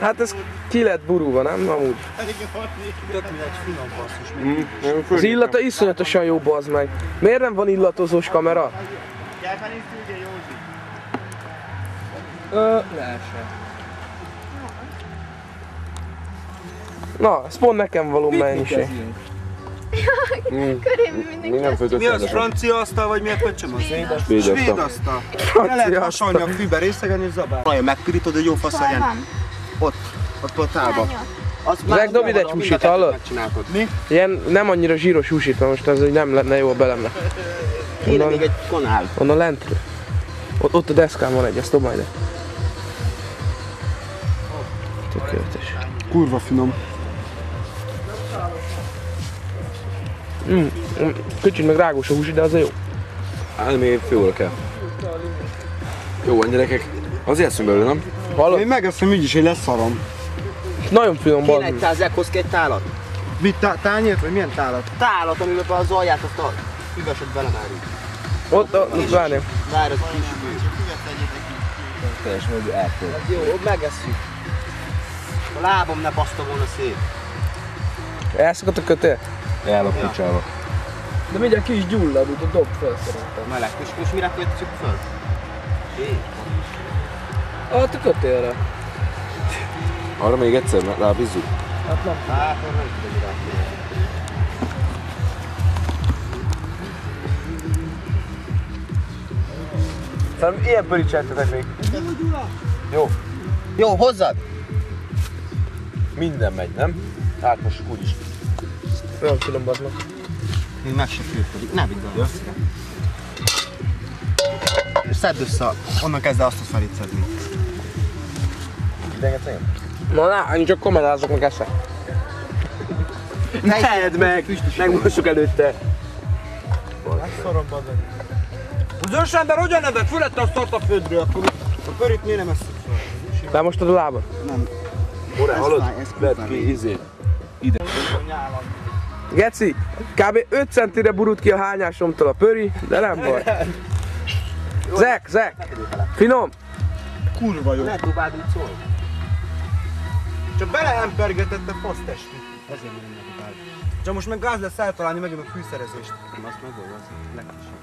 Hát ez ki lett burulva, nem? Amúgy. Az illata iszonyatosan jó, bazd meg. Miért nem van illatozós kamera? Lehessen. Na, ez pont nekem való mennyiség. Mi nem főzött. Mi az, francia asztal vagy miért pöcsöm az? Svéd asztal. Ne lehet hasonlni a fűbe részegen és zabál. Olyan megpirítod, hogy jó fasz legyen. Ott a tálba. Zek, dobj ide egy húsit, hallod? Mi? Ilyen nem annyira zsíros húsit, mert most ez nem lenne jó beleme. Kéne még egy kanál. Onnan lent. Ott a deszkán van egy, ezt dob majd. Tökéletes. Kurva finom. Kicsit meg rágós a hús, de azért jó. Hát még főre kell. Jó van gyerekek. Azért eszünk belőle, nem? Hallod? Én megeszem így is, hogy leszarom. Nagyon finom Kéne van. egy Zekhoz egy tálat. Mit, tányért vagy milyen tálat? Tálat, amiben az alját azt a füveset belemárjuk. Ott várjál. Várj, az kis füves. Teljesen meg elföld. Jó, megesszük. A lábam ne baszta volna szét. Elszakadt a kötél? El a picsába. De mindjárt ki is gyullad, úgy dob fel szerintem. Meleg. És mire kötjük föl? Hát a kötélre. Arra még egyszer rábízzuk. Hát nem. Hát, nem tudom rá. Szerintem ilyen pöricseltetek még. Jó. Jó, hozzad! Minden megy, nem? Hát most úgyis. Olyan finom bazd meg. Még meg se fürtödik. Ne vidd el. És szedd össze, onnan kezdve azt felét szedni. Idegetsz engem? Na, én csak kommentázok meg eszek. Tedd meg! Megmossuk előtte. Az ember hogyan nevet? Fölette a startaföldről, akkor a pörit miért nem eszünk fel? Bemostad a lábad? Ora, hallod? Vedd ki, izé. Geci, kb. 5 centire burult ki a hányásomtól a pöri, de nem baj. Zek! Finom! Kurva jó. Ne dobáld úgy szól. Csak belehempergetett a fasztesti. Ezért nem dobáld. Csak most meg gáz lesz eltalálni megint a fűszerezést. Azt megolja, az legkisebb.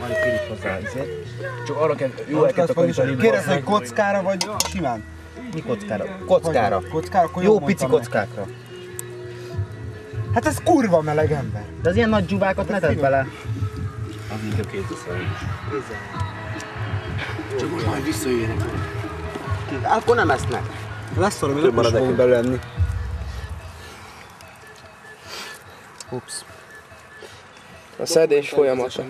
Majd piríts hozzá ezért. Csak arra kell jó elket akarítani. Kérdezz, hogy kockára vagy simán? Mi kockára? Kockára. Kockára, akkor Jó mondtam pici meg. kockákra. Hát ez kurva meleg ember. De az ilyen nagy dzsúvákat ne tedd bele. Az inkább 200 is. Csak most majd visszajöjjenek. Akkor nem esznek. Lesz valami, Több nem is marad fogunk nekünk. belenni. Ups. A szedés folyamata.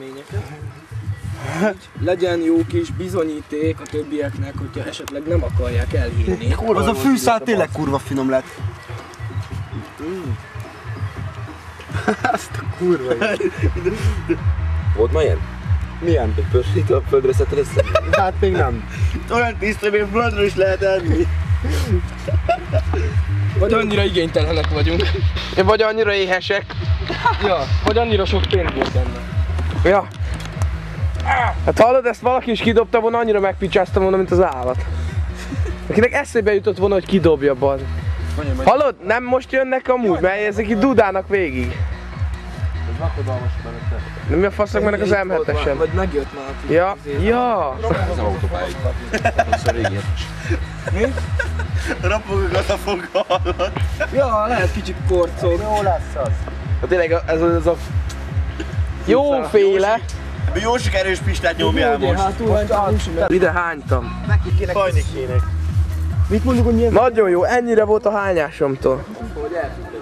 Legyen jó kis bizonyíték a többieknek, hogyha esetleg nem akarják elhinni. Az a fűszál tényleg kurva finom lett. Azt a kurva jó. Volt ma ilyen? Milyen? Egy pörsít a földre szedted össze? Hát még nem. Olyan tiszta, még földről is lehet enni. Vagy annyira igénytelenek vagyunk. Vagy annyira éhesek. Ja, vagy annyira sok pénz volt benne. Ja. Hát hallod, ezt valaki is kidobta volna, annyira megpicsáztam volna, mint az állat. Akinek eszébe jutott volna, hogy kidobja, bazd. Hallod? Nem most jönnek amúgy, mert ezek itt dudának végig. Ez lakodalmas benne. Nem mi a fasznak mennek az M7-esen? Vagy megjött már. Ja. Ez a autópályáig. Ez a régi hetes. Rapogogat a fogalat. Ja, lehet kicsit korcog. Jó lesz az. Hát tényleg ez a... Jóféle. Jó sikerős Pistát nyomjál most. Ide hánytam. Hajni kéne. Mit mondjuk, hogy nyilván? Nagyon jó, ennyire volt a hányásomtól. Hogy elfűteni.